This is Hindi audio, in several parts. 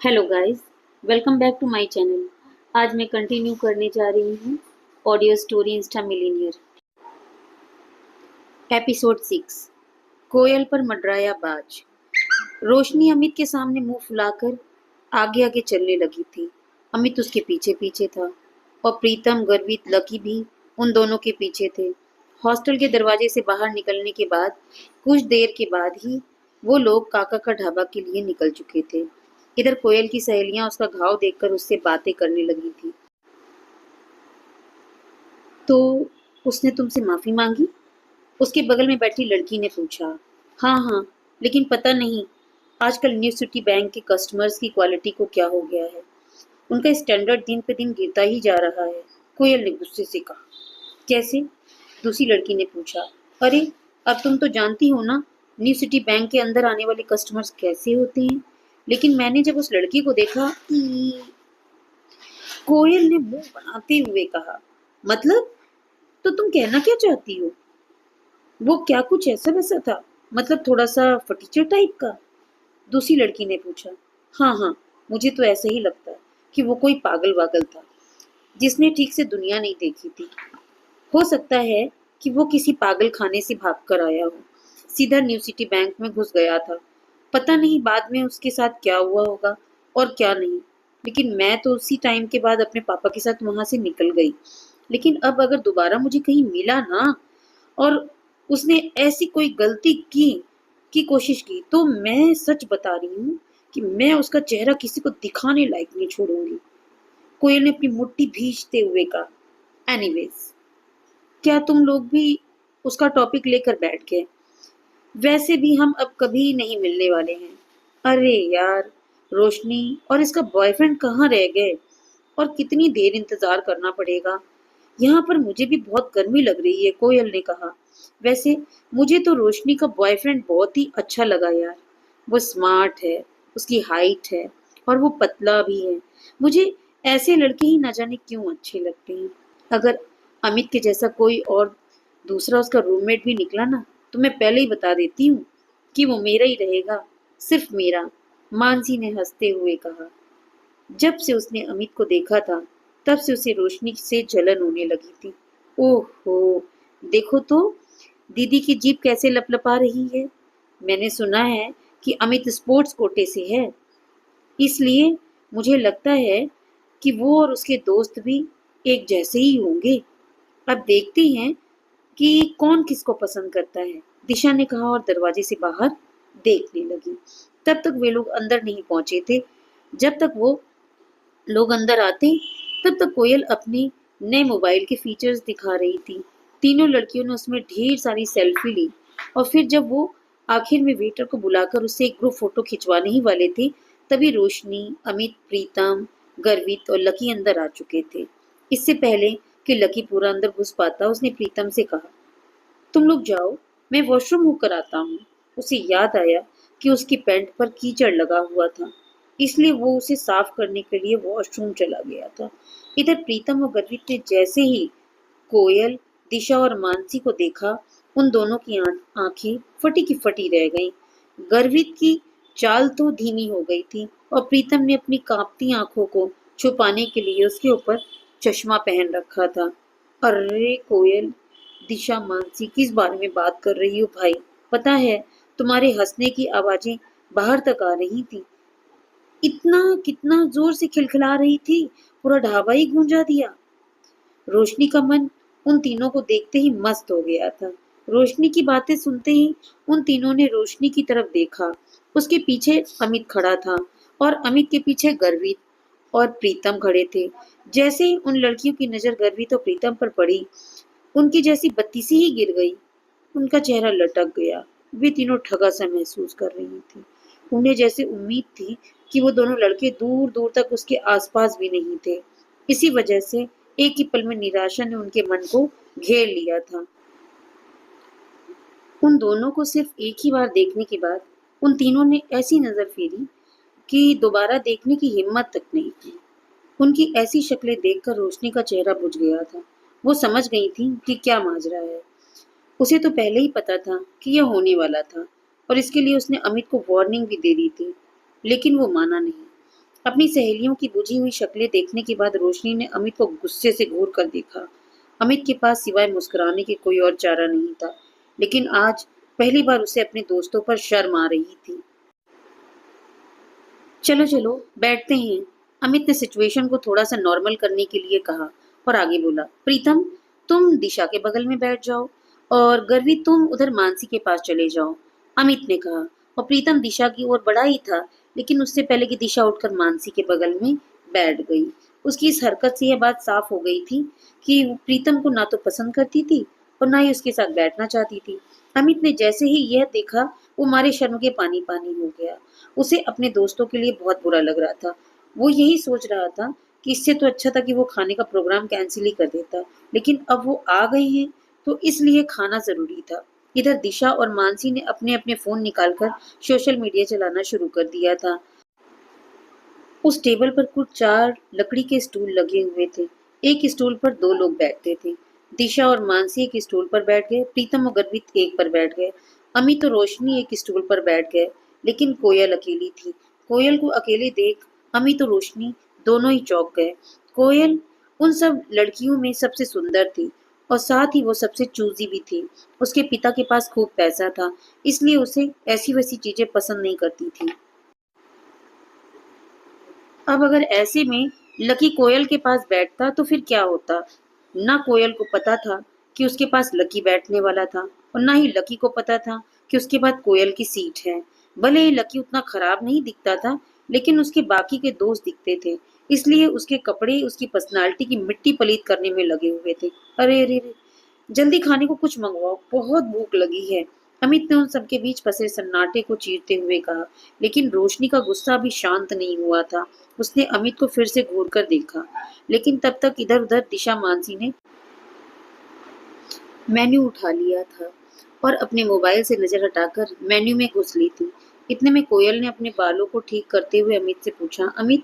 Hello guys, welcome back to my channel. आज मैं कंटिन्यू करने जा रही हूँ audio story insta millionaire episode 6। कोयल पर मंडराया बाज। रोशनी अमित के सामने मुंह फुलाकर आगे आगे चलने लगी थी। अमित उसके पीछे पीछे था और प्रीतम, गर्वित, लकी भी उन दोनों के पीछे थे। हॉस्टल के दरवाजे से बाहर निकलने के बाद कुछ देर के बाद ही वो लोग काका का ढाबा के लिए निकल चुके थे। इधर कोयल की सहेलियां उसका घाव देखकर उससे बातें करने लगी थी। तो उसने तुमसे माफी मांगी? उसके बगल में बैठी लड़की ने पूछा। हाँ हाँ, लेकिन पता नहीं आजकल न्यू सिटी बैंक के कस्टमर्स की क्वालिटी को क्या हो गया है। उनका स्टैंडर्ड दिन पे दिन गिरता ही जा रहा है, कोयल ने गुस्से से कहा। कैसे? दूसरी लड़की ने पूछा। अरे, अब तुम तो जानती हो ना, न्यू सिटी बैंक के अंदर आने वाले कस्टमर्स कैसे होते हैं। लेकिन मैंने जब उस लड़की को देखा। कोयल ने मुंह बनाते हुए कहा। मतलब? तो तुम कहना क्या चाहती हो? वो क्या कुछ ऐसा वैसा था? मतलब थोड़ा सा फटीचर टाइप का? दूसरी लड़की ने पूछा। हाँ हाँ, मुझे तो ऐसा ही लगता है कि वो कोई पागल वागल था जिसने ठीक से दुनिया नहीं देखी थी। हो सकता है कि वो किसी पागल खाने से भाग कर आया हो, सीधा न्यू सिटी बैंक में घुस गया था। पता नहीं बाद में उसके साथ क्या हुआ होगा और क्या नहीं। लेकिन मैं तो उसी टाइम के बाद अपने पापा के साथ वहां से निकल गई। लेकिन अब अगर दोबारा मुझे कहीं मिला ना और उसने ऐसी कोई गलती की कोशिश की, तो मैं सच बता रही हूँ कि मैं उसका चेहरा किसी को दिखाने लायक नहीं छोड़ूंगी। कोयल ने अपनी मुट्ठी भींचते हुए कहा। एनीवेज, क्या तुम लोग भी उसका टॉपिक लेकर बैठ गए? वैसे भी हम अब कभी नहीं मिलने वाले हैं। अरे यार, रोशनी और इसका बॉयफ्रेंड कहाँ रह गए? और कितनी देर इंतजार करना पड़ेगा? यहाँ पर मुझे भी बहुत गर्मी लग रही है, कोयल ने कहा। वैसे मुझे तो रोशनी का बॉयफ्रेंड बहुत ही अच्छा लगा यार। वो स्मार्ट है, उसकी हाइट है और वो पतला भी है। मुझे ऐसे लड़के ही ना जाने क्यों अच्छे लगते हैं। अगर अमित के जैसा कोई और दूसरा उसका रूममेट भी निकला ना, तो मैं पहले ही बता देती हूँ कि वो मेरा ही रहेगा, सिर्फ मेरा। मानसी ने हंसते हुए कहा। जब से उसने अमित को देखा था, तब से उसे रोशनी से जलन होने लगी थी। ओहो, देखो तो दीदी की जीभ कैसे लपलपा रही है। मैंने सुना है कि अमित स्पोर्ट्स कोटे से है, इसलिए मुझे लगता है कि वो और उसके दोस्त भी एक जैसे ही होंगे। अब देखते हैं कि कौन किसको पसंद करता है, दिशा ने कहा और दरवाजे से बाहर देखने लगी। तब तक वे लोग अंदर नहीं पहुंचे थे। जब तक वो लोग अंदर आते, तब तक कोयल अपने नए मोबाइल के फीचर्स दिखा रही थी। तीनों लड़कियों ने उसमें ढेर सारी सेल्फी ली और फिर जब वो आखिर में वेटर को बुलाकर उससे एक ग्रुप फोटो खिंचवाने ही वाले थे, तभी रोशनी, अमित, प्रीतम, गर्वित और लकी अंदर आ चुके थे। इससे पहले कि लकी पूरा अंदर घुस पाता, उसने प्रीतम से कहा, तुम लोग जाओ, मैं वॉशरूम होकर आता हूँ। उसे याद आया कि उसकी पैंट पर कीचड़ लगा हुआ था, इसलिए वो उसे साफ करने के लिए वॉशरूम चला गया था। इधर प्रीतम और गर्वित ने जैसे ही कोयल, दिशा और मानसी को देखा, उन दोनों की आंखें फटी की फटी रह गईं। गर्वित की चाल तो धीमी हो गई थी और प्रीतम ने अपनी कांपती आंखों को छुपाने के लिए उसके ऊपर चश्मा पहन रखा था। अरे कोयल, दिशा, मानसी, किस बारे में बात कर रही हो भाई? पता है, तुम्हारे हंसने की आवाजें बाहर तक आ रही थी। इतना कितना जोर से खिलखिला रही थी, पूरा ढाबा ही गूंजा दिया। रोशनी का मन उन तीनों को देखते ही मस्त हो गया था। रोशनी की बातें सुनते ही उन तीनों ने रोशनी की तरफ देखा। उसके पीछे अमित खड़ा था और अमित के पीछे गर्वित और प्रीतम खड़े थे। जैसे ही उन लड़कियों की नजर गर्वित और प्रीतम पर पड़ी, उनकी जैसी बत्ती सी ही गिर गई। उनका चेहरा लटक गया। वे तीनों ठगा सा महसूस कर रही थी। उन्हें जैसे उम्मीद थी कि वो दोनों लड़के दूर दूर तक उसके आसपास भी नहीं थे। इसी वजह से एक ही पल में निराशा ने उनके मन को घेर लिया था। उन दोनों को सिर्फ एक ही बार देखने के बाद उन तीनों ने ऐसी नजर फेरी कि दोबारा देखने की हिम्मत तक नहीं की। उनकी ऐसी शक्लें देखकर रोशनी का चेहरा बुझ गया था। वो समझ गई थी कि क्या माजरा है। उसे तो पहले ही पता था कि यह होने वाला था और इसके लिए उसने अमित को वार्निंग भी दे दी थी, लेकिन वो माना नहीं। अपनी सहेलियों की बुझी हुई शक्लें देखने के बाद रोशनी ने अमित को गुस्से से घूर कर देखा। अमित के पास सिवाय मुस्कुराने के कोई और चारा नहीं था, लेकिन आज पहली बार उसे अपने दोस्तों पर शर्म आ रही थी। चलो चलो बैठते हैं, अमित ने सिचुएशन को थोड़ा सा नॉर्मल करने के लिए कहा और आगे बोला, प्रीतम तुम दिशा के बगल में बैठ जाओ और गर्वी तुम उधर मानसी के पास चले जाओ, अमित ने कहा। और प्रीतम दिशा की ओर बढ़ा ही था, लेकिन उससे पहले कि दिशा उठकर मानसी के बगल में बैठ गई। उसकी इस हरकत से यह बात साफ हो गई थी कि वो प्रीतम को ना तो पसंद करती थी और ना ही उसके साथ बैठना चाहती थी। अमित ने जैसे ही यह देखा, वो मारे शर्म के पानी पानी हो गया। उसे अपने दोस्तों के लिए बहुत बुरा लग रहा था। वो यही सोच रहा था कि इससे तो अच्छा था कि वो खाने का प्रोग्राम कैंसिल ही कर देता, लेकिन अब वो आ गए हैं तो इसलिए खाना ज़रूरी था। इधर दिशा और मानसी ने अपने-अपने फ़ोन निकालकर सोशल मीडिया चलाना शुरू कर दिया था। उस टेबल पर कुल 4 लकड़ी के स्टूल लगे हुए थे। एक स्टूल पर 2 लोग बैठते थे। दिशा और मानसी एक स्टूल पर बैठ गए, प्रीतम और गर्वित एक पर बैठ गए, अमित और रोशनी एक स्टूल पर बैठ गए, लेकिन कोयल अकेली थी। कोयल को अकेले देख अमित और रोशनी दोनों ही चौंक गए। कोयल उन सब लड़कियों में सबसे सुंदर थी और साथ ही वो सबसे चूज़ी भी थी। उसके पिता के पास खूब पैसा था, इसलिए उसे ऐसी-वैसी चीज़ें पसंद नहीं करती थी। अब अगर ऐसे में लकी कोयल के पास बैठता तो फिर क्या होता? ना कोयल को पता था कि उसके पास लकी बैठने वाला था और ना ही लकी को पता था कि उसके बाद कोयल की सीट है। भले ही लकी उतना खराब नहीं दिखता था, लेकिन उसके बाकी के दोस्त दिखते थे। इसलिए उसके कपड़े उसकी पर्सनालिटी की मिट्टी पलीत करने में लगे हुए थे। अरे रे रे! जल्दी खाने को कुछ मंगवाओ, बहुत भूख लगी है। अमित ने उन सबके बीच फंसे सन्नाटे को चीरते हुए कहा, लेकिन रोशनी का गुस्सा अभी शांत नहीं हुआ था। उसने अमित को फिर से घूर कर देखा, लेकिन तब तक इधर-उधर दिशा मानसी ने मेन्यू उठा लिया था और अपने मोबाइल से नजर हटाकर मेन्यू में घुस ली थी। इतने में कोयल ने अपने बालों को ठीक करते हुए अमित से पूछा, अमित,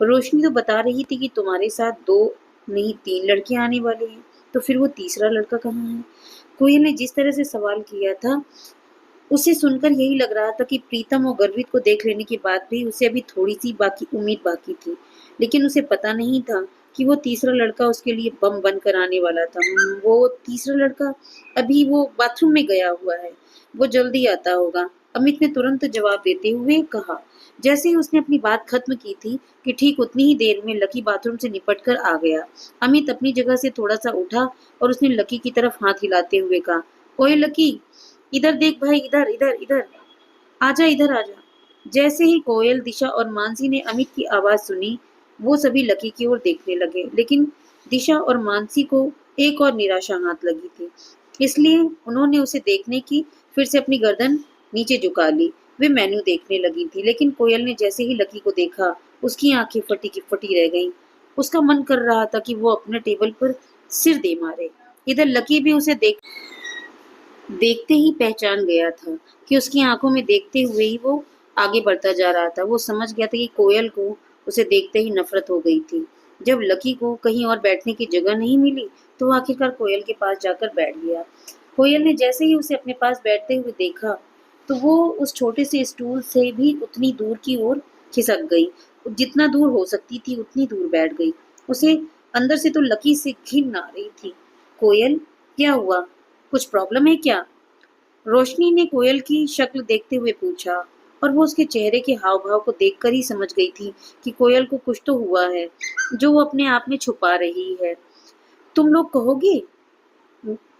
रोशनी तो बता रही थी कि तुम्हारे साथ 2 नहीं 3 लड़कियां आने वाली हैं, तो फिर वो तीसरा लड़का कहाँ है? कोयल ने जिस तरह से सवाल किया था, उसे सुनकर यही लग रहा था कि प्रीतम और गर्वित को देख लेने के बाद भी उसे अभी थोड़ी-सी बाकी उम्मीद बाकी थी। लेकिन उसे पता नहीं था कि वो तीसरा लड़का उसके लिए बम बनकर आने वाला था। वो तीसरा लड़का अभी वो बाथरूम में गया हुआ है। वो जल्दी आता होगा। अमित ने तुरंत जवाब देते हुए कहा। जैसे ही उसने अपनी बात खत्म की थी कि ठीक उतनी ही देर में लकी बाथरूम से निपट कर आ गया। अमित अपनी जगह से थोड़ा-सा उठा और उसने लकी की तरफ हाथ हिलाते हुए कहा, ओए लकी, इधर देख भाई, इधर इधर इधर, आजा इधर आजा। जैसे ही कोयल, दिशा और मानसी ने अमित की आवाज सुनी, वो सभी लकी की ओर देखने लगे, लेकिन दिशा और मानसी को एक और निराशा हाथ लगी थी, इसलिए उन्होंने उसे देखने की फिर से अपनी गर्दन नीचे झुका ली। वे मेन्यू देखने लगी थी, लेकिन कोयल ने जैसे ही लकी को देखा, उसकी आंखें फटी की फटी रह गईं। उसका मन कर रहा था कि वो अपने टेबल पर सिर दे मारे। इधर लकी भी उसे देखते ही पहचान गया था कि उसकी आंखों में देखते हुए ही वो आगे बढ़ता जा रहा था। वो समझ गया था कि कोयल को उसे देखते ही नफरत हो गई थी। जब लकी को कहीं और बैठने की जगह नहीं मिली, तो वो आखिरकार कोयल के पास जाकर बैठ गया। कोयल ने जैसे ही उसे अपने पास बैठते हुए देखा, तो वो उस छोटे से स्टूल से भी उतनी दूर की ओर खिसक गई। जितना दूर हो सकती थी उतनी दूर बैठ गई। उसे अंदर से तो लकी से घिन आ रही थी। कोयल, क्या हुआ? कुछ प्रॉब्लम है क्या? रोशनी ने कोयल की शक्ल देखते हुए पूछा और वो उसके चेहरे के हाव-भाव को देखकर ही समझ गई थी कि कोयल को कुछ तो हुआ है, जो वो अपने आप में छुपा रही है। तुम लोग कहोगे,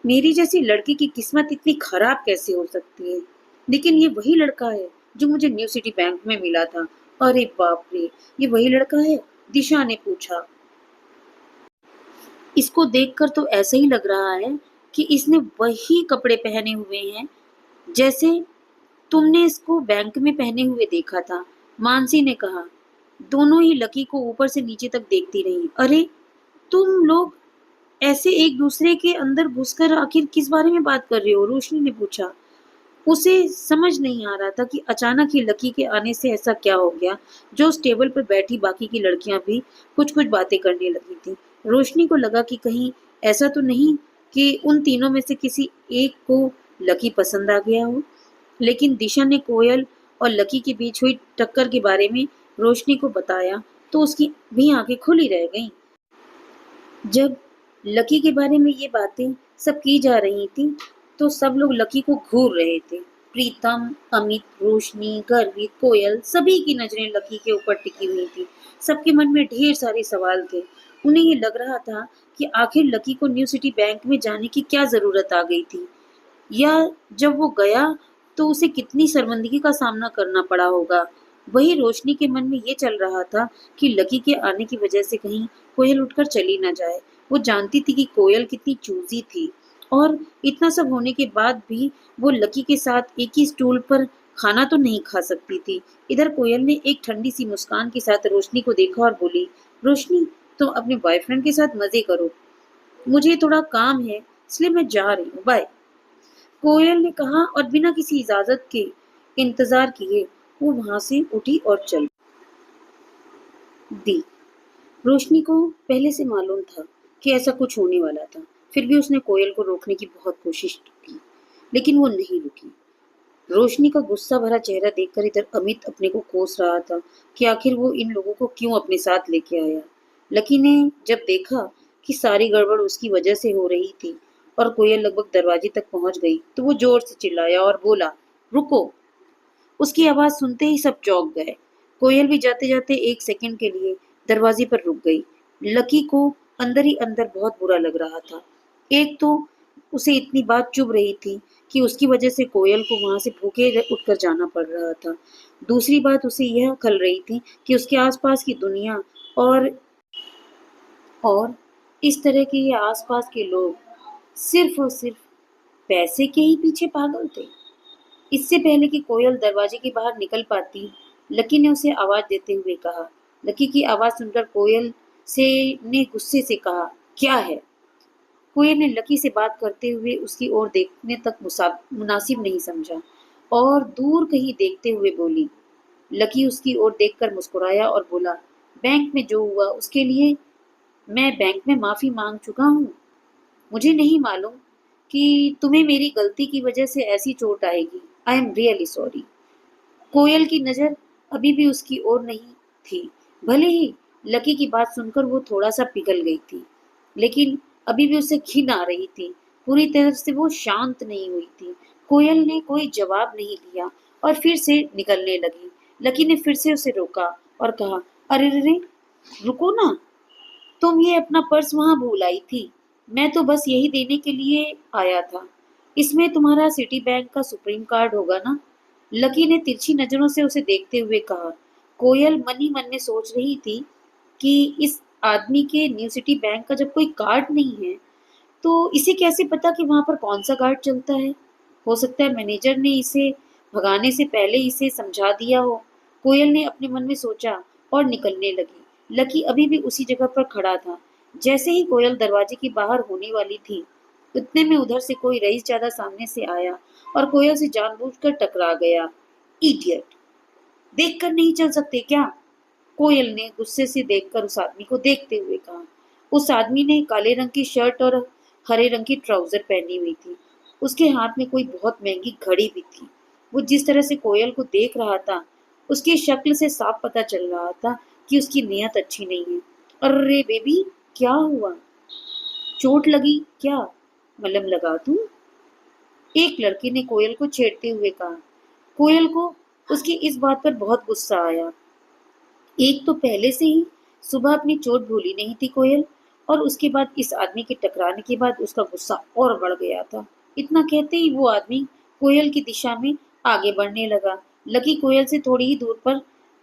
मेरी जैसी लड़की की किस्मत इतनी खराब कैसे हो सकती है? लेकिन ये वही लड़का है जो मुझे न्यू सिटी बैंक में मिला था। अरे बाप रे! ये वही लड़का है? दिशा ने पूछा। इसको देखकर तो ऐसा ही लग रहा है कि इसने वही कपड़े पहने हुए हैं जैसे तुमने इसको बैंक में पहने हुए देखा था, मानसी ने कहा। दोनों ही लकी को ऊपर से नीचे तक देखती रहीं। अरे, तुम लोग ऐसे एक दूसरे के अंदर घुसकर आखिर किस बारे में बात कर रहे हो? रोशनी ने पूछा। उसे समझ नहीं आ रहा था कि अचानक ही लकी के आने से ऐसा क्या हो गया, जो उस टेबल पर बैठी बाकी की लड़कियां भी कुछ-कुछ बातें करने लगी थीं। रोशनी को लगा कि कहीं ऐसा तो नहीं कि उन तीनों में से किसी एक को लकी पसंद आ गया हो। लेकिन दिशा ने कोयल और लकी के बीच हुई टक्कर के बारे में रोशनी को बताया तो उसकी भी आंखें खुली रह गईं। जब लकी के बारे में ये बातें सब की जा रही थी, तो सब लोग लकी को घूर रहे थे। प्रीतम, अमित, रोशनी, गर्वित, कोयल सभी की नजरें लकी के ऊपर टिकी हुई थी। सबके मन में ढेर सारे सवाल थे। उन्हें ये लग रहा था कि आखिर लकी को न्यू सिटी बैंक में जाने की क्या जरूरत आ गई थी, या जब वो गया तो उसे कितनी शर्मिंदगी का सामना करना पड़ा होगा। वही रोशनी के मन में ये चल रहा था कि लकी के आने की वजह से कहीं कोयल उठकर चली ना जाए। वो जानती थी कि कोयल कितनी चूजी थी, और इतना सब होने के बाद भी वो लकी के साथ एक ही स्टूल पर खाना तो नहीं खा सकती थी। इधर कोयल ने एक ठंडी सी मुस्कान के साथ रोशनी को देखा और बोली, रोशनी, तुम अपने बॉयफ्रेंड के साथ मजे करो, मुझे थोड़ा काम है इसलिए मैं जा रही हूँ, बाय। कोयल ने कहा और बिना किसी इजाजत के इंतजार किए वो वहां से उठी और चल दी। रोशनी को पहले से मालूम था कि ऐसा कुछ होने वाला था। फिर भी उसने कोयल को रोकने की बहुत कोशिश की, लेकिन वो नहीं रुकी। रोशनी का गुस्सा भरा चेहरा देखकर इधर अमित अपने को कोस रहा था कि आखिर वो इन लोगों को क्यों अपने साथ लेके आया। लकी ने जब देखा कि सारी गड़बड़ उसकी वजह से हो रही थी और कोयल लगभग दरवाजे तक पहुंच गई, तो वो जोर से चिल्लाया और बोला, रुको। उसकी आवाज सुनते ही सब चौंक गए। कोयल भी जाते जाते एक सेकंड के लिए दरवाजे पर रुक गई। लकी को अंदर ही अंदर बहुत बुरा लग रहा था। एक तो उसे इतनी बात चुभ रही थी कि उसकी वजह से कोयल को वहां से भूखे उठकर जाना पड़ रहा था। दूसरी बात उसे यह खल रही थी कि उसके आसपास की दुनिया और और इस तरह के ये आसपास के लोग सिर्फ और सिर्फ पैसे के ही पीछे पागल थे। इससे पहले कि कोयल दरवाजे के बाहर निकल पाती, लकी ने उसे आवाज देते हुए कहा। लकी की आवाज सुनकर कोयल से ने गुस्से से कहा, क्या है? कोयल ने लकी से बात करते हुए उसकी ओर देखने तक मुनासिब नहीं समझा और दूर कहीं देखते हुए बोली। लकी उसकी ओर देखकर मुस्कुराया और बोला, बैंक में जो हुआ उसके लिए मैं बैंक में माफी मांग चुका हूँ। मुझे नहीं मालूम कि तुम्हें मेरी गलती की वजह से ऐसी चोट आएगी। I am really sorry. Koyal की नजर अभी भी उसकी ओर नहीं थी। भले ही लकी की बात सुनकर वो थोड़ा सा पिघल गई थी, लेकिन अभी भी उसे घिन आ रही थी। पूरी तरह से वो शांत नहीं हुई थी। कोयल ने कोई जवाब नहीं दिया और फिर से निकलने लगी। लकी ने फिर से उसे रोका और कहा, अरे रे रे, रुको ना, तुम ये अपना पर्स वहां भूल आई थी। मैं तो बस यही देने के लिए आया था। इसमें तुम्हारा सिटी बैंक का सुप्रीम कार्ड होगा ना? लकी ने तिरछी नजरों से उसे देखते हुए कहा। कोयल मन ही मन में सोच रही थी कि इस आदमी के न्यू सिटी बैंक का जब कोई कार्ड नहीं है, तो इसे कैसे पता कि वहां पर कौन सा कार्ड चलता है? हो सकता है मैनेजर ने इसे भगाने से पहले इसे समझा दिया हो। कोयल ने अपने मन में सोचा और निकलने लगी। लकी अभी भी उसी जगह पर खड़ा था। जैसे ही कोयल दरवाजे के बाहर होने वाली थी, उतने में उधर से कोई रईस ज्यादा सामने से आया और कोयल से जानबूझकर टकरा गया। इडियट, देखकर नहीं चल सकते क्या? कोयल ने गुस्से से देखकर उस आदमी को देखते हुए कहा। उस आदमी ने काले रंग की शर्ट और हरे रंग की ट्राउजर पहनी हुई थी। उसके हाथ में कोई बहुत महंगी घड़ी भी थी। वो जिस तरह से कोयल को देख रहा था, उसकी शक्ल से साफ पता चल रहा था कि उसकी नीयत अच्छी नहीं है। अरे बेबी, क्या हुआ? चोट लगी क्या? मलहम लगा दूं? एक लड़के ने कोयल को छेड़ते हुए कहा। कोयल को उसकी इस बात पर बहुत गुस्सा आया। एक तो पहले से ही सुबह अपनी चोट भूली नहीं थी कोयल, और उसके बाद इस आदमी के टकराने के बाद उसका गुस्सा और बढ़ गया था। इतना कहते ही वो आदमी कोयल की दिशा में आगे बढ़ने लगा। लकी कोयल से थोड़ी ही दूर पर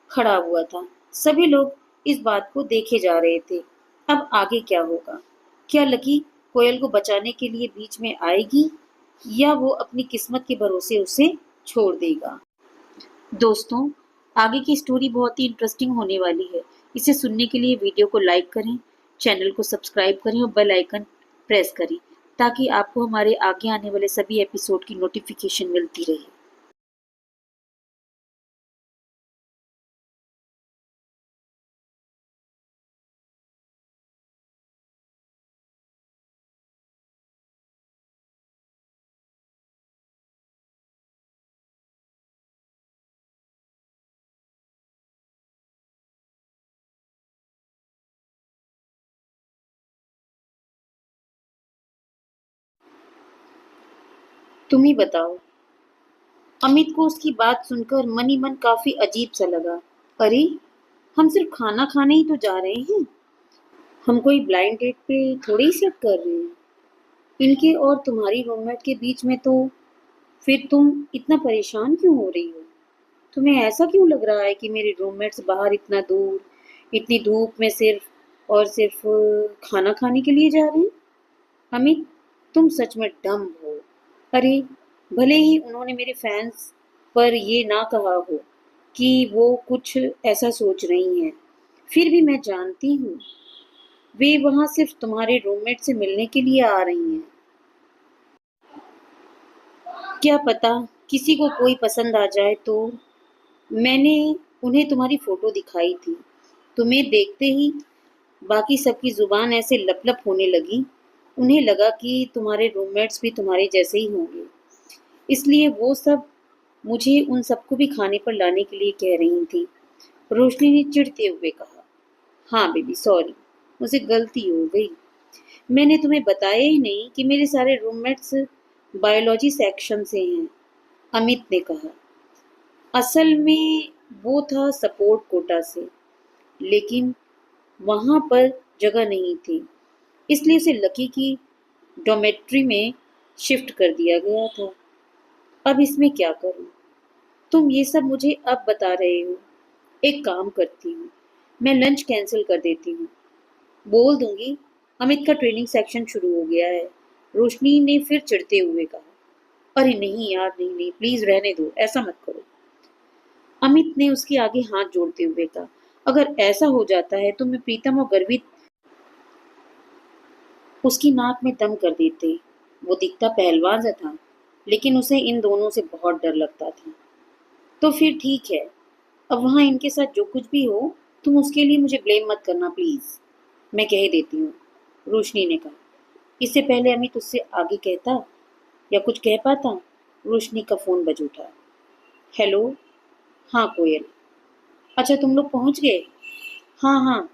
खड़ा हुआ था। सभी लोग इस बात को देखे जा रहे थे। अब आगे क्या होगा? क्या लकी कोयल को बचाने के लिए बीच में आएगी, या वो अपनी किस्मत के भरोसे उसे छोड़ देगा? दोस्तों, आगे की स्टोरी बहुत ही इंटरेस्टिंग होने वाली है। इसे सुनने के लिए वीडियो को लाइक करें, चैनल को सब्सक्राइब करें और बेल आइकन प्रेस करें, ताकि आपको हमारे आगे आने वाले सभी एपिसोड की नोटिफिकेशन मिलती रहे। तुम ही बताओ। अमित को उसकी बात सुनकर मन ही मन काफी अजीब सा लगा। अरे, हम सिर्फ खाना खाने ही तो जा रहे हैं। हम कोई ब्लाइंड डेट पे थोड़ी ही सेट कर रहे हैं। इनके और तुम्हारी रूममेट के बीच में तो फिर तुम इतना परेशान क्यों हो रही हो? तुम्हें ऐसा क्यों लग रहा है कि मेरे रूममेट्स बाहर इतना दूर, इतनी धूप में सिर्फ और सिर्फ खाना खाने के लिए जा रहे हैं? अमित, तुम सच में डम हो। अरे, भले ही उन्होंने मेरे फैंस पर ये ना कहा हो कि वो कुछ ऐसा सोच रही हैं, फिर भी मैं जानती हूँ वे वहाँ सिर्फ तुम्हारे रूममेट से मिलने के लिए आ रही हैं। क्या पता किसी को कोई पसंद आ जाए तो। मैंने उन्हें तुम्हारी फोटो दिखाई थी। तुम्हें देखते ही बाकी सबकी जुबान ऐसे लप-लप होने लगी। उन्हें लगा कि तुम्हारे रूममेट्स भी तुम्हारे जैसे ही होंगे। इसलिए वो सब मुझे उन सबको भी खाने पर लाने के लिए कह रही थी। रोशनी ने चिढ़ते हुए कहा। हाँ बेबी, सॉरी, मुझसे गलती हो गई। मैंने तुम्हें बताया ही नहीं कि मेरे सारे रूममेट्स बायोलॉजी सेक्शन से हैं, अमित ने कहा। असल में वो था सपोर्ट कोटा से, लेकिन वहाँ पर जगह नहीं थी, इसलिए उसे लकी की डॉर्मेट्री में शिफ्ट कर दिया गया था। अब इसमें क्या करूँ? तुम ये सब मुझे अब बता रहे हो। एक काम करती हूँ, मैं लंच कैंसिल कर देती हूँ। बोल दूंगी अमित का ट्रेनिंग सेक्शन शुरू हो गया है, रोशनी ने फिर चिढ़ते हुए कहा। अरे नहीं यार, नहीं नहीं, प्लीज रहने दो, ऐसा मत करो। अमित ने उसके आगे हाथ जोड़ते हुए कहा। अगर ऐसा हो जाता है तो मैं प्रीतम और गर्वित उसकी नाक में दम कर देते। वो दिखता पहलवान सा था, लेकिन उसे इन दोनों से बहुत डर लगता था। तो फिर ठीक है, अब वहाँ इनके साथ जो कुछ भी हो, तुम उसके लिए मुझे ब्लेम मत करना प्लीज। मैं कह देती हूँ, रोशनी ने कहा। इससे पहले अमित उससे आगे कहता या कुछ कह पाता, रोशनी का फोन बज उठा। हेलो। हाँ कोयल। अच्छा, तुम लोग पहुंच गए? हाँ हाँ,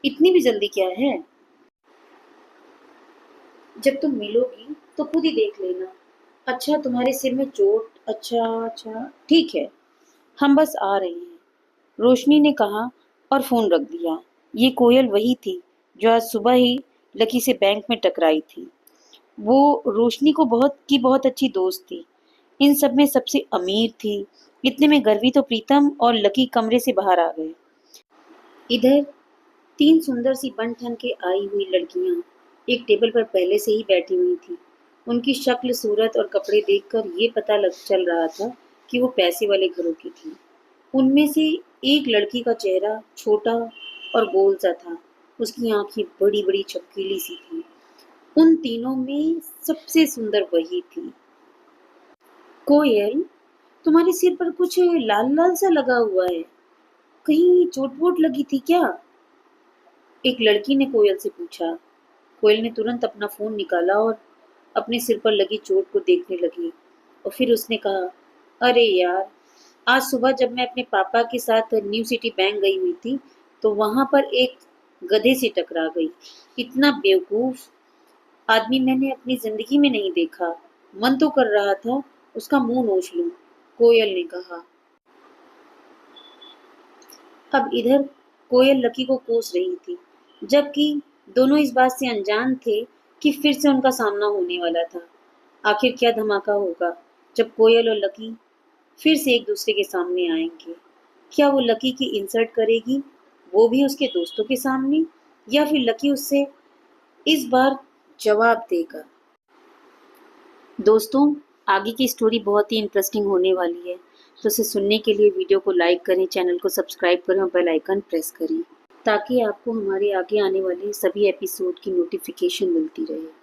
इतनी भी जल्दी क्या है? जब तुम मिलोगी तो खुद ही देख लेना। अच्छा, तुम्हारे सिर में चोट? अच्छा अच्छा, ठीक है, हम बस आ रहे हैं, रोशनी ने कहा और फोन रख दिया। ये कोयल वही थी जो आज सुबह ही लकी से बैंक में टकराई थी। वो रोशनी को बहुत अच्छी दोस्त थी। इन सब में सबसे अमीर थी। इतने में गर्वी तो प्रीतम और लकी कमरे से बाहर आ गए। इधर तीन सुंदर सी बन ठन के आई हुई लड़कियां एक टेबल पर पहले से ही बैठी हुई थी। उनकी शक्ल, सूरत और कपड़े देखकर ये पता लग चल रहा था कि वो पैसे वाले घरों की थी। उनमें से एक लड़की का चेहरा छोटा और गोल सा था। उसकी आंखें बड़ी बड़ी चमकीली सी थी। उन तीनों में सबसे सुंदर वही थी। कोयल, तुम्हारे सिर पर कुछ लाल लाल सा लगा हुआ है, कहीं चोट वोट लगी थी क्या? एक लड़की ने कोयल से पूछा। कोयल ने तुरंत अपना फोन निकाला और अपने सिर पर लगी चोट को देखने लगी। और फिर उसने कहा, अरे यार, आज सुबह जब मैं अपने पापा के साथ न्यू सिटी बैंक गई हुई थी तो वहां पर एक गधे से टकरा गई। इतना बेवकूफ आदमी मैंने अपनी जिंदगी में नहीं देखा। मन तो कर रहा था उसका मुंह नोच लूं, कोयल ने कहा। अब इधर कोयल लकी को कोस रही थी, जबकि दोनों इस बात से अनजान थे कि फिर से उनका सामना होने वाला था। आखिर क्या धमाका होगा जब कोयल और लकी फिर से एक दूसरे के सामने आएंगे? क्या वो लकी की इंसल्ट करेगी, वो भी उसके दोस्तों के सामने, या फिर लकी उससे इस बार जवाब देगा? दोस्तों, आगे की स्टोरी बहुत ही इंटरेस्टिंग होने वाली है, तो उसे सुनने के लिए वीडियो को लाइक करें, चैनल को सब्सक्राइब करें और बेल आइकन प्रेस करें, ताकि आपको हमारे आगे आने वाले सभी एपिसोड की नोटिफिकेशन मिलती रहे।